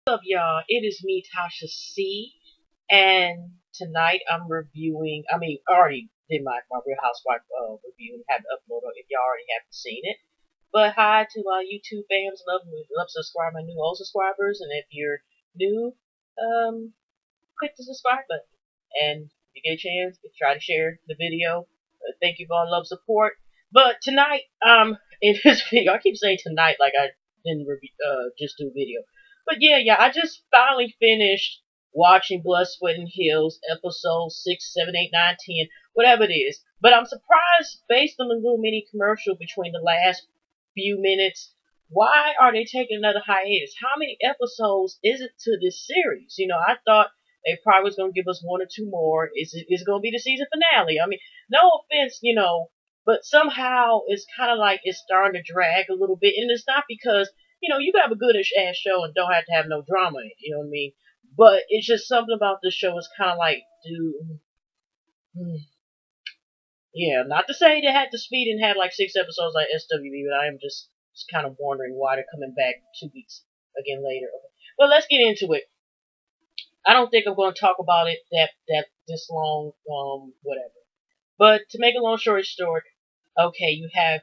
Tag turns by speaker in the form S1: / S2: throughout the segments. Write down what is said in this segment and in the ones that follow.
S1: What's up, y'all? It is me, Tasha C. And tonight I'm reviewing, I already did my Real Housewife review and have to upload it if y'all already haven't seen it. But hi to my YouTube fans, love subscribe my new old subscribers. And if you're new, click the subscribe button. And if you get a chance, try to share the video. Thank you for all love support. But tonight, in this video, I keep saying tonight like I didn't just do a video. But yeah, I just finally finished watching Blood, Sweat, and Heels, episode 6, 7, 8, 9, 10, whatever it is. But I'm surprised, based on the little mini commercial between the last few minutes, why are they taking another hiatus? How many episodes is it to this series? I thought they probably was going to give us one or two more. It's going to be the season finale. No offense, but somehow it's kind of like it's starting to drag a little bit. And it's not because, you can have a good ass show and don't have to have no drama in it, you know what I mean? But it's just something about the show is kind of like, dude, yeah, not to say they had the speed and had like 6 episodes like SWB, but I am just kind of wondering why they're coming back 2 weeks again later. Okay. Well, let's get into it. I don't think I'm going to talk about it that this long, whatever. But to make a long story short, okay, you have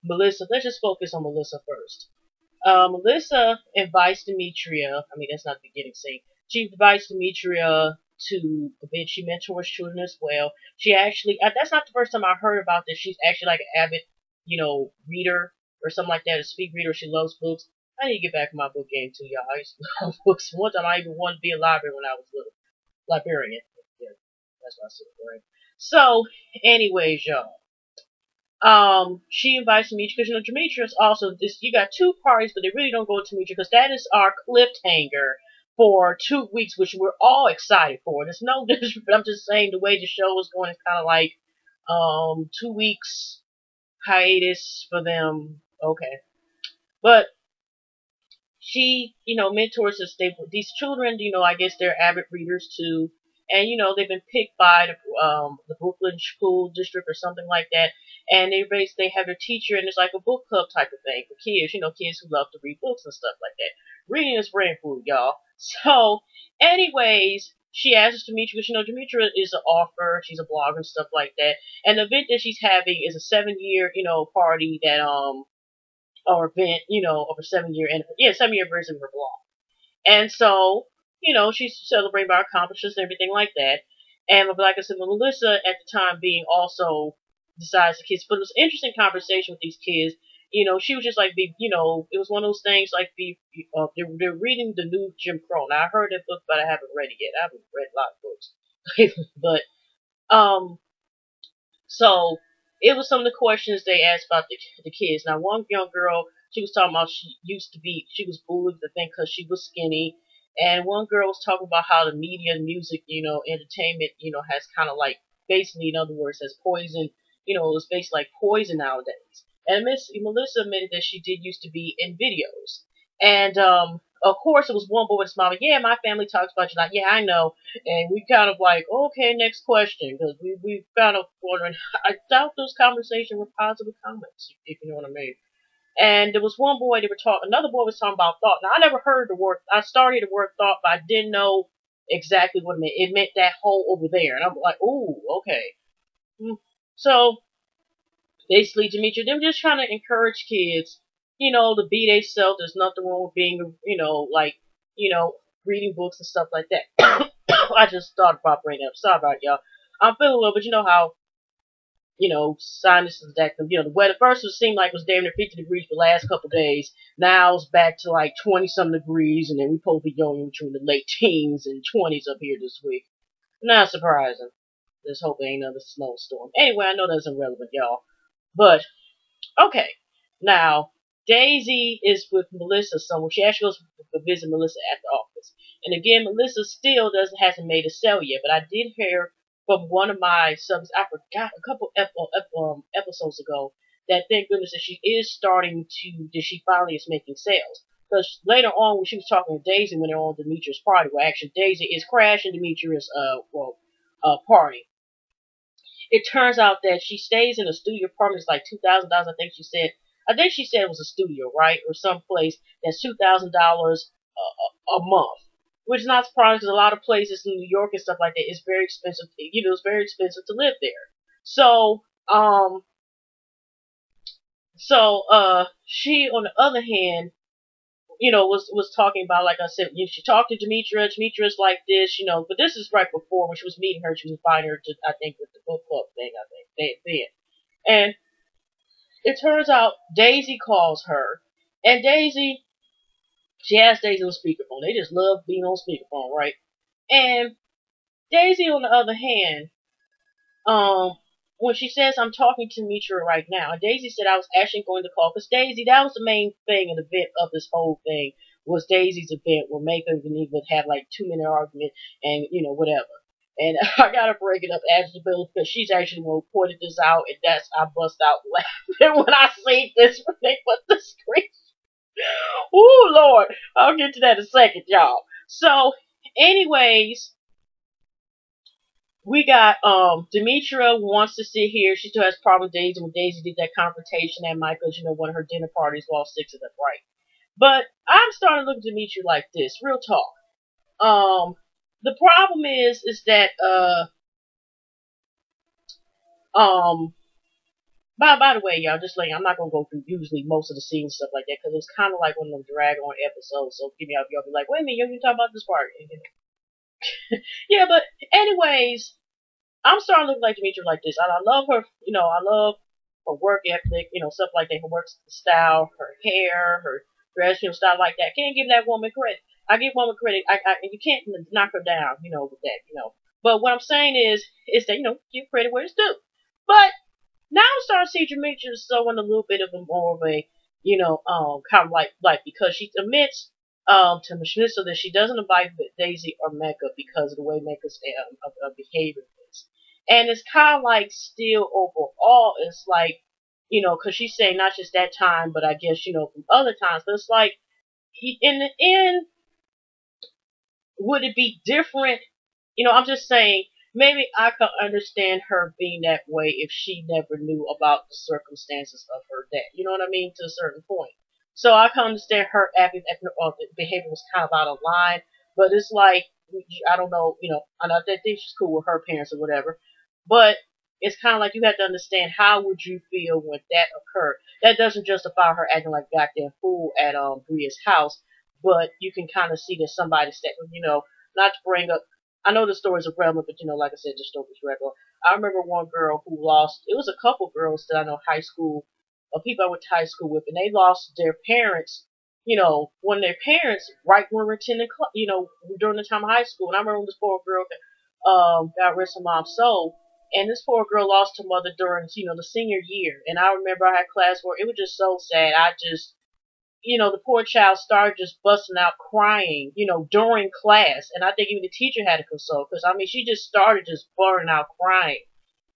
S1: Melissa. Let's just focus on Melissa first. Melissa invites Demetria. That's not the beginning scene. She invites Demetria to the bed. She mentors children as well. She actually, that's not the first time I heard about this. She's actually like an avid, reader or something like that, a speed reader. She loves books. I need to get back in my book game too, y'all. I used to love books. One time I even wanted to be a library when I was little. Librarian. Yeah, that's what I said, right? So, anyways, y'all. She invites Demetria because Demetrius also this. You got two parties, but they really don't go to Demetria because that is our cliffhanger for 2 weeks, which we're all excited for. There's no disrespect. I'm just saying the way the show is going is kind of like 2 weeks hiatus for them. Okay, but she, mentors us. These children, I guess they're avid readers too, and they've been picked by the Brooklyn School District or something like that, and they have their teacher, and it's like a book club type of thing for kids, kids who love to read books and stuff like that. Reading is brain food, y'all. So, anyways. She asks Demetria, because Demetria is an author, she's a blogger and stuff like that. And the event that she's having is a 7-year, party that or event, over 7 year and 7 year anniversary of her blog. And so, she's celebrating our accomplishments and everything like that. And like I said, Melissa at the time being also decides the kids, but it was an interesting conversation with these kids. She was just like, it was one of those things like they're reading the new Jim Crow. Now I heard that book, but I haven't read it yet. I haven't read a lot of books, but so it was some of the questions they asked about the kids. Now, one young girl, she was talking about she was bullied, I think, because she was skinny. And one girl was talking about how the media and music, entertainment, has kind of like, basically, in other words, has poison, it's basically like poison nowadays. And Melissa admitted that she did used to be in videos. And, of course, it was one boy with a smile. Yeah, my family talks about you. Like, yeah, I know. And we kind of like, okay, next question, because we kind of wondering. I doubt those conversations were positive comments, if you know what I mean. And there was one boy they were talking. Another boy was talking about thought. Now I never heard the word. I started the word thought, but I didn't know exactly what it meant. It meant that hole over there, and I'm like, ooh, okay. So basically, Demetria, them just trying to encourage kids, to be themselves. There's nothing wrong with being, like, you know, reading books and stuff like that. I just thought about bringing it up. Sorry about it, y'all. I'm feeling a little, but you know how, sinuses that, the weather first it seemed like it was damn near 50 degrees for the last couple of days. Now it's back to like 20 some degrees, and then we supposed to be going between the late teens and 20s up here this week. Not surprising. Let's hope it ain't another snowstorm. Anyway, I know that's irrelevant, y'all. But okay, now Daisy is with Melissa somewhere. She actually goes to visit Melissa at the office, and again, Melissa still hasn't made a sale yet. But I did hear from one of my subs. I forgot a couple episodes ago that thank goodness that she is starting to. That she finally is making sales. Because later on, when she was talking to Daisy when they were on Demetrius' party, well, actually Daisy is crashing Demetrius' party. It turns out that she stays in a studio apartment. It's like $2,000. I think she said. I think she said it was a studio, right, or someplace that's $2,000 a month. Which is not surprising because a lot of places in New York and stuff like that is very expensive. It's very expensive to live there. So, she, on the other hand, was talking about, like I said, she talked to Demetria. Demetria's like this, but this is right before when she was meeting her. She was inviting her to, I think, with the book club thing, I think, then. And it turns out Daisy calls her. And she has Daisy on speakerphone. They just love being on speakerphone, right? And Daisy, on the other hand, when she says, I'm talking to Mitra right now, and Daisy said I was actually going to call, because Daisy, that was the main thing and event of this whole thing, was Daisy's event where Mako and Geneva would have like 2-minute argument and, whatever. And I gotta break it up as the bill because she's actually the one who pointed this out, and I bust out laughing when I see this when they put the screen. Ooh, Lord. I'll get to that in a second, y'all. So, anyways, we got, Demetria wants to sit here. She still has problems with Daisy when Daisy did that confrontation at Michael's, one of her dinner parties, lost 6 of them, right? But I'm starting to look at Demetria like this. Real talk. The problem is that, by the way, y'all, just like, I'm not gonna go through usually most of the scenes and stuff like that, because it's kind of like one of them drag-on episodes, so give me out, y'all be like, wait a minute, you talk about this part. Yeah, but anyways, I'm starting to look like Demetria like this. And I love her, I love her work ethic, stuff like that, her work style, her hair, her dress, style like that. Can't give that woman credit. I give woman credit. You can't knock her down, with that, But what I'm saying is that, give credit where it's due. But now I'm starting to see Demetria showing a little bit of more of a, kind of like because she admits to Melissa that she doesn't invite Daisy or Mecca because of the way Mecca's behavior is. And it's kind of like still overall, it's like, because she's saying not just that time, but I guess, from other times. But it's like, in the end, would it be different? I'm just saying, maybe I could understand her being that way if she never knew about the circumstances of her death. You know what I mean? To a certain point. So I can understand her behavior was kind of out of line, but it's like, I don't know, I think she's cool with her parents or whatever, but it's kind of like you have to understand how would you feel when that occurred. That doesn't justify her acting like a goddamn fool at Bria's house, but you can kind of see that somebody said, not to bring up, I know the stories are relevant, but like I said, the story's regular. I remember one girl who lost, it was a couple girls that I know high school, people I went to high school with, and they lost their parents, one of their parents right when we were attending, during the time of high school. And I remember this poor girl that, got rest of mom's soul, and this poor girl lost her mother during, the senior year. And I remember I had class where it was just so sad. The poor child started just busting out crying, during class. And I think even the teacher had to console, because, she just started just burning out crying.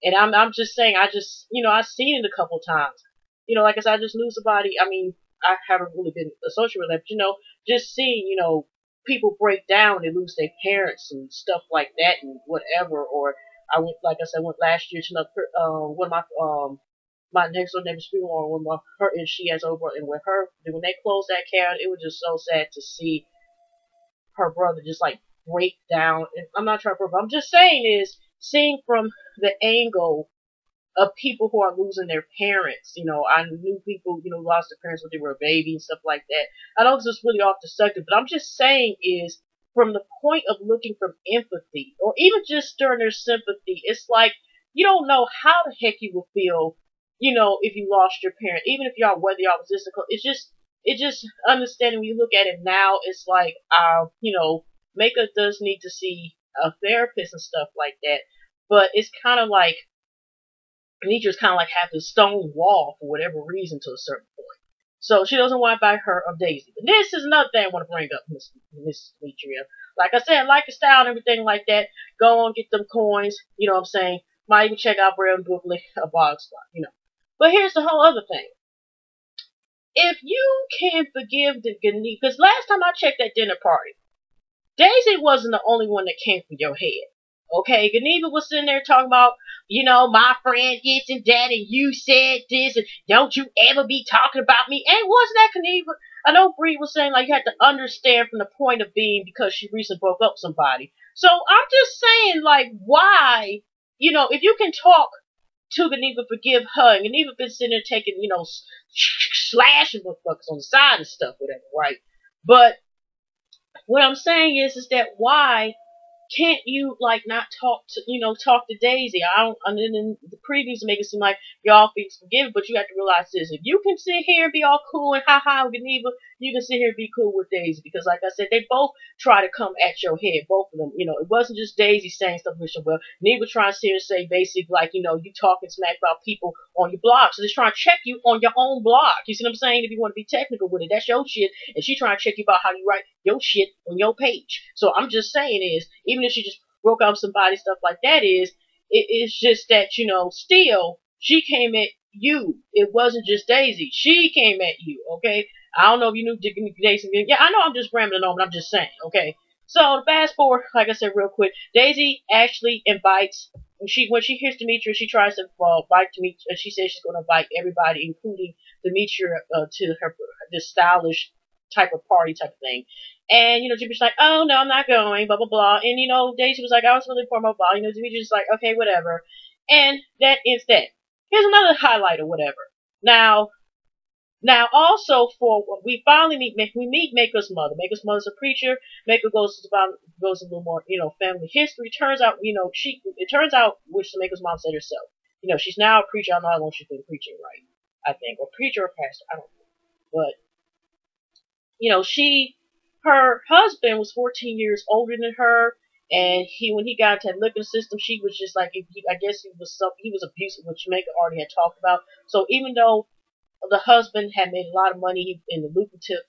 S1: And I'm just saying, I've seen it a couple times. Like I said, I just knew somebody, I haven't really been associated with that, but, just seeing, people break down and they lose their parents and stuff like that and whatever. Or I went last year to one of my next door neighbor's funeral, when her and she has over, and with her, when they closed that cabin, it was just so sad to see her brother just like break down. And I'm not trying to prove, I'm just saying is seeing from the angle of people who are losing their parents. I knew people, lost their parents when they were a baby and stuff like that. I know this is really off the subject, but I'm just saying is from the point of looking from empathy, or even just during their sympathy, it's like you don't know how the heck you will feel, if you lost your parent, even if whether y'all was mystical. It's just understanding when you look at it now, it's like, Mako does need to see a therapist and stuff like that, but it's kind of like, Demetria's kind of like have this stone wall for whatever reason to a certain point. So she doesn't want to buy her of Daisy. But this is another thing I want to bring up, Miss Demetria. Like I said, I like the style and everything like that. Go on, get them coins. You know what I'm saying? Might even check out Braille Booklet, a Bog Spot, But here's the whole other thing. If you can forgive the Geneva, because last time I checked that dinner party, Daisy wasn't the only one that came from your head. Okay, Geneva was sitting there talking about, my friend this and that, and you said this, and don't you ever be talking about me. And wasn't that Geneva? I know Bree was saying like you had to understand from the point of being because she recently broke up with somebody. So I'm just saying like why, if you can talk to Geneva, forgive her, and Geneva been sitting there taking, slashing motherfuckers on the side and stuff, whatever, right? But what I'm saying is that why can't you like not talk to Daisy? I don't. And then in the previews make it seem like y'all be forgiven, but you have to realize this: if you can sit here and be all cool and ha ha with Geneva, you can sit here and be cool with Daisy because, like I said, they both try to come at your head, both of them. It wasn't just Daisy saying stuff with you. Well, Geneva trying to sit here and say basically like you talking smack about people on your blog, so they're trying to check you on your own blog. You see what I'm saying? If you want to be technical with it, that's your shit, and she trying to check you about how you write your shit on your page. So I'm just saying is even if she just broke up somebody, stuff like that it's just that, still, she came at you. It wasn't just Daisy. She came at you, okay? I don't know if you knew Daisy. Yeah, I know I'm just rambling on, but I'm just saying, okay? So, fast forward, like I said real quick, Daisy actually invites, when she hears Demetria, she tries to invite Demetria. She says she's going to invite everybody, including Demetria, to this stylish type of party type of thing. And, Jimmy's like, oh, no, I'm not going, blah, blah, blah. And, Daisy was like, I was really poor, blah, blah. Jimmy's just like, okay, whatever. And that is that. Here's another highlight or whatever. Now, also we finally meet Mako's mother. Mako's mother's a preacher. Mako goes a little more, family history. Turns out, it turns out, which Mako's mom said herself, she's now a preacher. I don't know how long she's been preaching, right? I think, or preacher or pastor, I don't know. But, her husband was 14 years older than her, and when he got into that living system, she was just like, I guess he was abusive, which Jamaica already had talked about. So even though the husband had made a lot of money in the lucrative,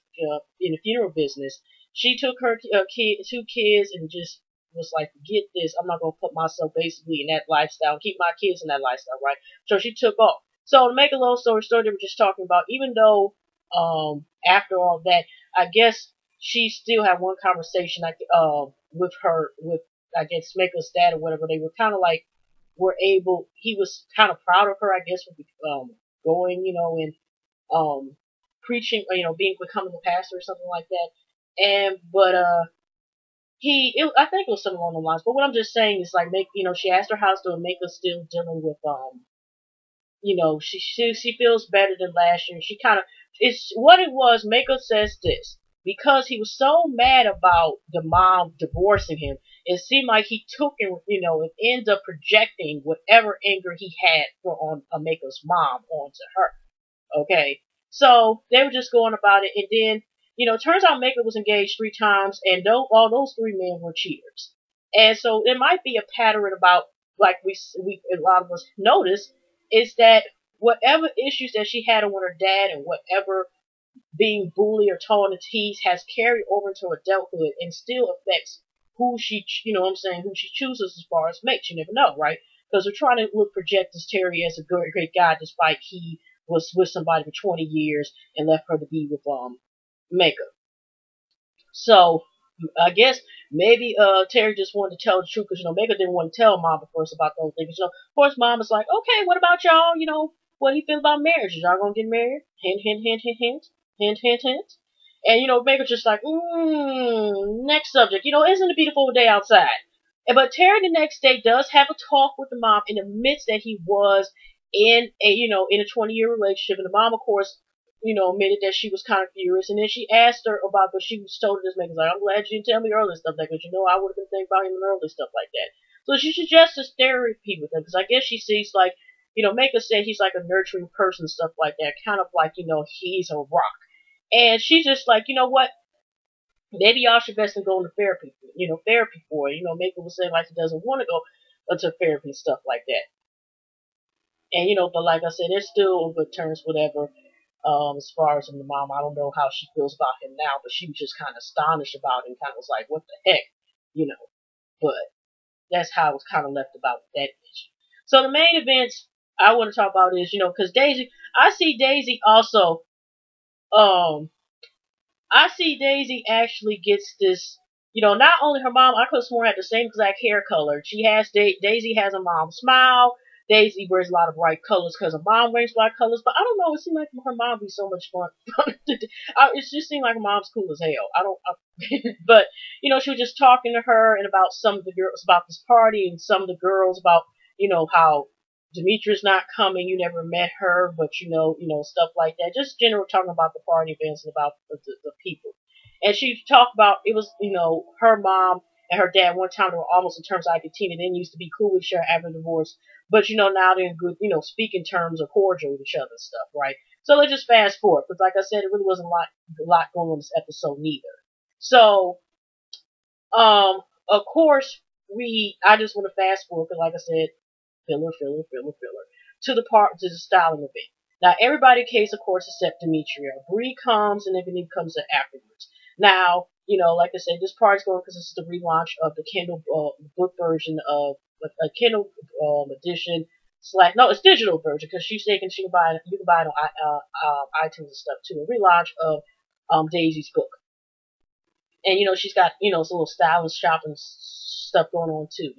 S1: in the funeral business, she took her two kids and just was like, forget this, I'm not going to put myself basically in that lifestyle, keep my kids in that lifestyle, right? So she took off. So to make a long story short, they were just talking about, even though, after all that, I guess she still had one conversation with I guess Mako's dad or whatever. They were kind of like he was kind of proud of her, I guess, for going, and preaching, becoming a pastor or something like that. But I think it was something along the lines. But what I'm just saying is like, she asked her how's doing. Mako's still dealing with she feels better than last year. She kind of, it's what it was. Mako says this because he was so mad about the mom divorcing him. It seemed like he took and and ends up projecting whatever anger he had on Mako's mom onto her. Okay, so they were just going about it, and then it turns out Mako was engaged 3 times, and all those 3 men were cheaters. And so it might be a pattern about like we a lot of us notice is that whatever issues that she had with her dad and whatever being bullied or told to tease has carried over into adulthood and still affects who she, who she chooses as far as mates. You never know, right? Because we're trying to project this Terry as a great guy despite he was with somebody for 20 years and left her to be with Mako. So I guess maybe Terry just wanted to tell the truth because Mako didn't want to tell Mom at first about those things. Of course, Mom was like, okay, what about y'all? What do you feel about marriage? Is y'all gonna get married? Hint, hint, hint, hint, hint, hint, hint, hint. And Mako's just like, next subject. Isn't it a beautiful day outside? But Terry the next day does have a talk with the mom in the midst that he was in a 20-year relationship, and the mom, of course, admitted that she was kind of furious, and then she asked her about, but she was told her this, like, I'm glad you didn't tell me earlier stuff like that, because I would have been thinking about him earlier stuff like that. So she suggests this therapy with him, because I guess she sees, like, Mako said he's like a nurturing person, stuff like that, kind of like, he's a rock. And she's just like, what? Maybe y'all should best go into therapy, therapy for it. Mako was saying, like, he doesn't want to go into therapy and stuff like that. And, but like I said, they're still on good terms, whatever. As far as the mom, I don't know how she feels about him now, but she was just kind of astonished about it and kind of was like, what the heck, But that's how it was kind of left about that issue. So the main events I want to talk about is, because I see Daisy also, I see Daisy actually gets this, not only her mom, I could have sworn had the same exact hair color. Daisy has a mom smile. Daisy wears a lot of bright colors because her mom wears bright colors, but I don't know, it seemed like her mom be so much fun. It just seemed like her mom's cool as hell. But, she was just talking to her and about some of the girls about this party and some of the girls about, how Demetria's not coming, you never met her, but stuff like that. Just general talking about the party events and about the people. And she talked about, it was, her mom and her dad one time they were almost in terms like Tina. They used to be cool with each other after the divorce. But, now they're in good, speaking terms or cordial with each other and stuff, right? So let's just fast forward. Because like I said, it really wasn't a lot going on in this episode neither. So, of course, I just want to fast forward because like I said, filler, to the styling event. Now, everybody case, of course, except Demetria. Bree comes, and then Benny comes in afterwards. Now, like I said, this party's going because this is the relaunch of the Kindle book version of a Kindle edition / no, it's digital version because she's taking you can buy it on iTunes and stuff too. A relaunch of Daisy's book, and she's got some little styling shopping stuff going on too.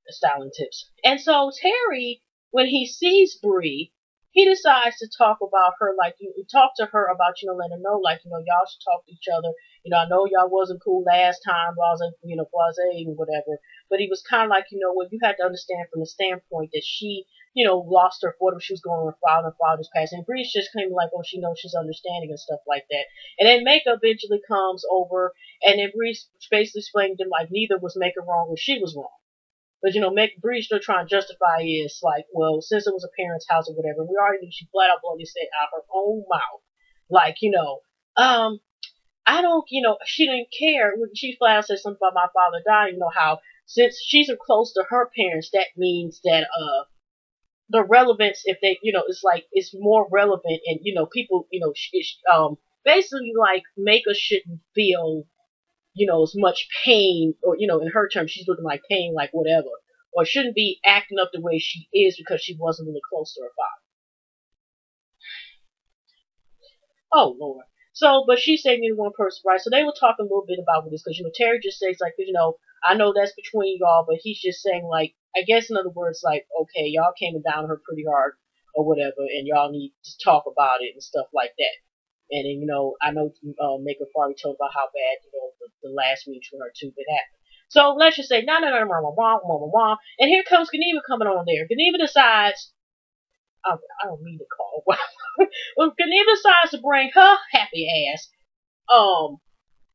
S1: Styling tips. And so Terry, when he sees Bree, he decides to talk about her, like, he talked to her about, letting her know, like, y'all should talk to each other. I know y'all wasn't cool last time, blase, and whatever. But he was kind of like, what you had to understand from the standpoint that she, lost her whatever she was going on her father's passing. And Bree's just kind of like, oh, she knows she's understanding and stuff like that. And then Makeup eventually comes over, and then Bree's basically explained to them, like, neither was Makeup wrong or she was wrong. But, Bree's still trying to justify is like, well, since it was a parent's house or whatever, we already knew she flat out bluntly said out her own mouth. Like, I don't, she didn't care. When she flat out said something about my father dying, how since she's close to her parents, that means that, the relevance, if they, it's like, it's more relevant and, people, basically like, Maker shouldn't feel as much pain, or, in her terms, she's looking like pain, like whatever, or shouldn't be acting up the way she is because she wasn't really close to her father. Oh, Lord. So, but she's saying neither one person, right? So they were talking a little bit about this because, Terry just says, like, I know that's between y'all, but he's just saying, like, I guess in other words, like, okay, y'all came down on her pretty hard or whatever, and y'all need to talk about it and stuff like that. And then, I know Maker probably told about how bad, the last meeting with her too could happen. So let's just say, no, and here comes Geneva coming on there. Geneva decides, I don't mean to call, well, Geneva decides to bring her happy ass,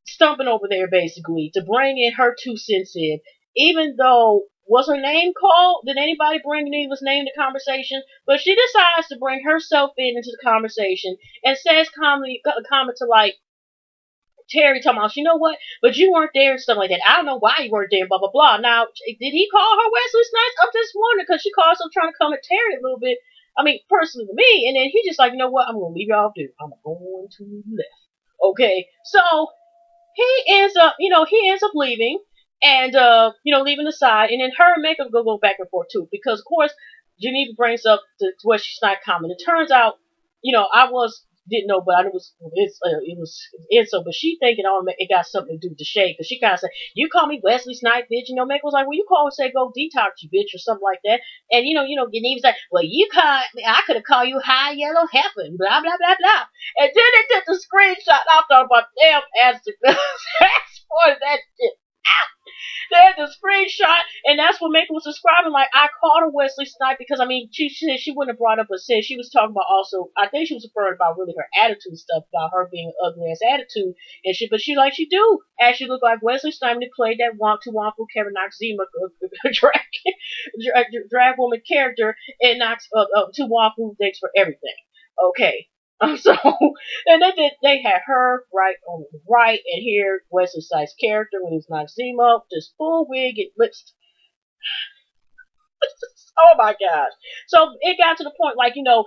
S1: stumping over there basically, to bring in her 2 cents in, even though, was her name called? Did anybody bring Geneva's name to conversation? But she decides to bring herself into the conversation and says comment to like Terry talking about, you know what? But you weren't there and stuff like that. I don't know why you weren't there, blah, blah, blah. Now, did he call her Wesley Snipes? I'm just wondering because she calls herself trying to come at Terry a little bit. I mean, personally to me. And then he just like, you know what? I'm going to leave y'all dude. I'm going to left. Okay. So he ends up leaving. And, leaving the side, and then her and Makeup go back and forth too, because of course, Geneva brings up to where she's not common. It turns out, didn't know, but it was so, but she thinking, it got something to do with the shade, because she kind of said, you call me Wesley Snipes, bitch, Makeup was like, well, you call and say, go detox, you bitch, or something like that, and, Geneva's like, well, you called me, I could have called you High Yellow Heifer, blah, blah, blah, blah, and then they took the screenshot, I thought about, damn, ass, for that shit. They had the screenshot, and that's what Maker was describing. Like, I called her Wesley Snipes because, she said she wouldn't have brought up a said she was talking about also, I think she was referring about really her attitude stuff, about her being an ugly ass attitude and shit, but she do actually look like Wesley Snipes that played that Tuwamfu Kevin Noxzema drag woman character in Tuwamfu Thanks for Everything. Okay. So, and they had her right on the right, and here Wesley Snipes' character when he's Noxzema, just full wig and lips. Oh my gosh. So it got to the point, like, don't,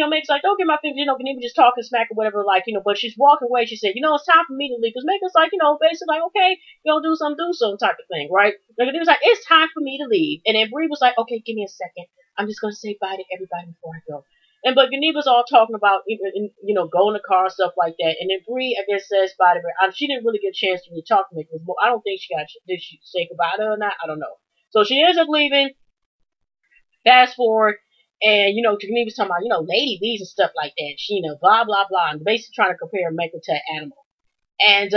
S1: Make's like, don't get my fingers, can even just talking smack or whatever, like, but she's walking away. She said, it's time for me to leave. Because Make's like, basically like, okay, do something type of thing, right? Like, it was like, it's time for me to leave. And then Bree was like, okay, give me a second. I'm just going to say bye to everybody before I go. But Geneva's all talking about, go in the car and stuff like that. And then Bree, I guess, says bye to her. She didn't really get a chance to really talk to me. I don't think did she say goodbye to her or not? I don't know. So she ends up leaving. Fast forward, and Dimitri was talking about Lady V's and stuff like that. And she blah blah blah, and basically trying to compare Mako to an animal, and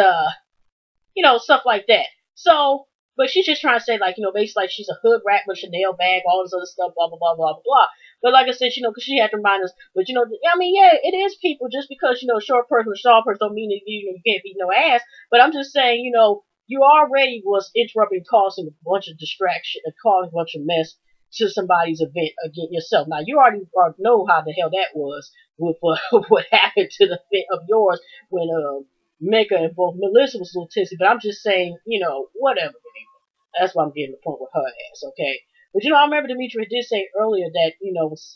S1: stuff like that. So, but she's just trying to say, like, basically, like, she's a hood rat with a Chanel bag, all this other stuff, blah, blah, blah, blah, blah, blah. But like I said, because she had to remind us, but, I mean, yeah, it is people, just because, a short person or tall person don't mean that, you can't beat no ass. But I'm just saying, you already was interrupting, causing a bunch of distraction, causing a bunch of mess to somebody's event against yourself. Now, you already know how the hell that was with what happened to the event of yours when, Mecca and both Melissa was a little tipsy, but I'm just saying, whatever. That's why I'm getting the point with her ass, okay? But I remember Demetria did say earlier that,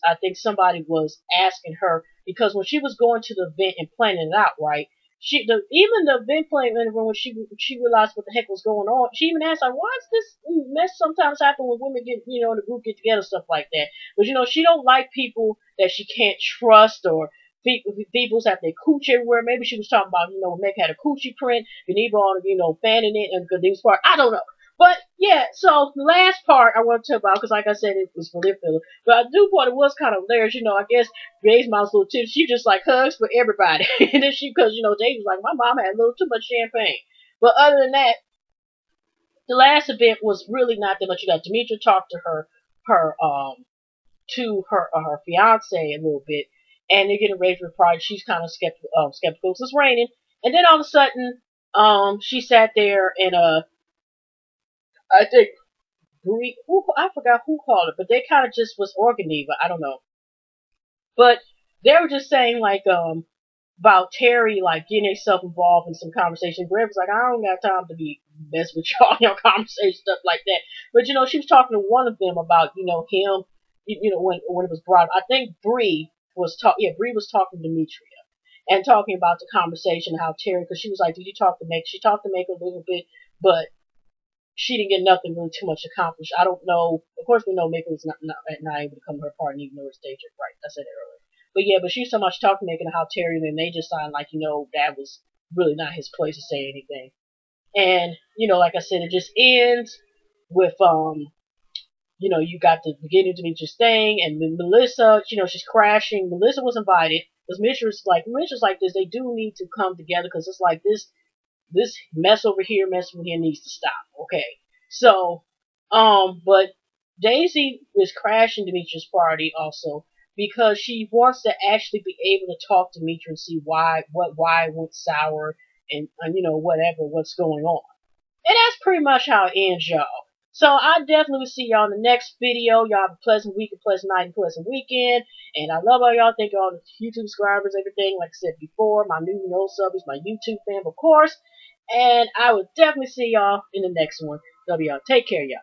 S1: I think somebody was asking her, because when she was going to the event and planning it out, right? Even the event planning, when she realized what the heck was going on, she even asked, like, why is this mess sometimes happen when women get, in the group get together, stuff like that. But, she don't like people that she can't trust, or people's have their coochie everywhere. Maybe she was talking about, Meg had a coochie print, Geneva, fanning it, and the part. I don't know. But, yeah, so the last part I want to talk about, because like I said, it was for lip filler. But I do thought it was kind of hilarious, I guess Dave's mom's little tip, she just like hugs for everybody. And then because, Dave was like, my mom had a little too much champagne. But other than that, the last event was really not that much. You got Demetria talk to her fiance a little bit, and they're getting ready for the party. She's kind of skeptical because it's raining. And then all of a sudden, she sat there and I think I forgot who called it, but they kind of just was Organiva. I don't know, but they were just saying like about Terry like getting herself involved in some conversation. Greg was like, I don't got time to be mess with y'all, conversation stuff like that. But she was talking to one of them about him. When it was brought up, I think Bree was Bree was talking to Demetria and talking about the conversation, how Terry, because she was like, did you talk to Meg? She talked to Meg a little bit, but she didn't get nothing really too much accomplished. I don't know. Of course, we know Meg was not able to come to her party, even though her stage is right. I said it earlier. But yeah, but she was so much talking to Meg and how Terry, and then they just signed like, that was really not his place to say anything. And, like I said, it just ends with, you got the beginning to Demetria's thing, and then Melissa, she's crashing. Melissa was invited. Because Mitchell's like this, they do need to come together, because it's like this mess over here needs to stop. Okay. So, but Daisy is crashing Demetria's party also, because she wants to actually be able to talk to Demetria and see why it went sour, and what's going on. And that's pretty much how it ends, y'all. So I definitely will see y'all in the next video. Y'all have a pleasant week, a pleasant night, and a pleasant weekend. And I love all y'all. Thank you all the YouTube subscribers, everything. Like I said before, my new no subbies, my YouTube fam, of course. And I will definitely see y'all in the next one. Love y'all. Take care, y'all.